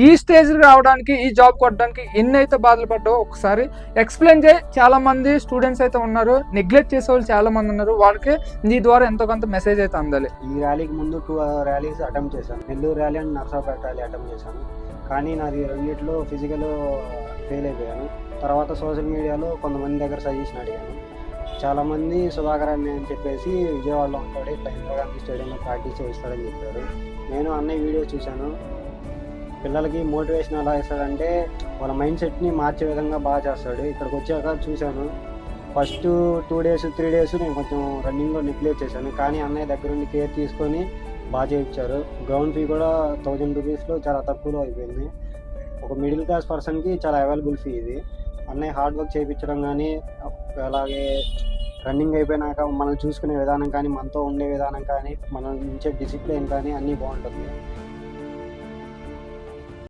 ఈ స్టేజ్ రావడానికి, ఈ జాబ్ కొట్టడానికి ఎన్ని అయితే బాధలు పడ్డావో ఒకసారి ఎక్స్ప్లెయిన్ చేయి. చాలా మంది స్టూడెంట్స్ అయితే ఉన్నారు, నెగ్లెక్ట్ చేసే వాళ్ళు చాలా మంది ఉన్నారు, వాళ్ళకి నీ ద్వారా ఎంతో కొంత మెసేజ్ అయితే అందాలి. ఈ ర్యాలీకి ముందు 2 ర్యాలీస్ అటెంప్ట్ చేశాను. Nellore rally and Narsapeta rally attempt చేశాను. కానీ నాది రెండిట్లో ఫిజికల్ ఫెయిల్ అయిపోయాను. తర్వాత సోషల్ మీడియాలో కొంతమంది దగ్గర సజెషన్ అడిగాను. చాలామంది సుధాకర్ అన్న అని చెప్పేసి విజయవాడలో ఉంటాడు, ఇట్లా ఇందిరాగాంధీ స్టేడియంలో ప్రాక్టీస్ చేయిస్తాడని చెప్పారు. నేను అన్నయ్య వీడియో చూశాను. పిల్లలకి మోటివేషన్ ఎలా ఇస్తాడంటే వాళ్ళ మైండ్ సెట్ని మార్చే విధంగా బాగా చేస్తాడు. ఇక్కడికి వచ్చాక చూశాను, ఫస్ట్ 2 days 3 days నేను కొంచెం రన్నింగ్లో నెగ్లెక్ట్ చేశాను. కానీ అన్నయ్య దగ్గర నుండి కేర్ తీసుకొని బాగా చేయించారు. గ్రౌండ్ ఫీ కూడా 1000 రూపీస్లో చాలా తక్కువలో అయిపోయింది. ఒక మిడిల్ క్లాస్ పర్సన్కి చాలా అవైలబుల్ ఫీ ఇది. అన్నయ్య హార్డ్ వర్క్ చేయించడం కానీ, అలాగే రన్నింగ్ అయిపోయినాక మనం చూసుకునే విధానం కానీ, మనతో ఉండే విధానం కానీ, మనం ఇచ్చే డిసిప్లిన్ కానీ అన్నీ బాగుంటుంది.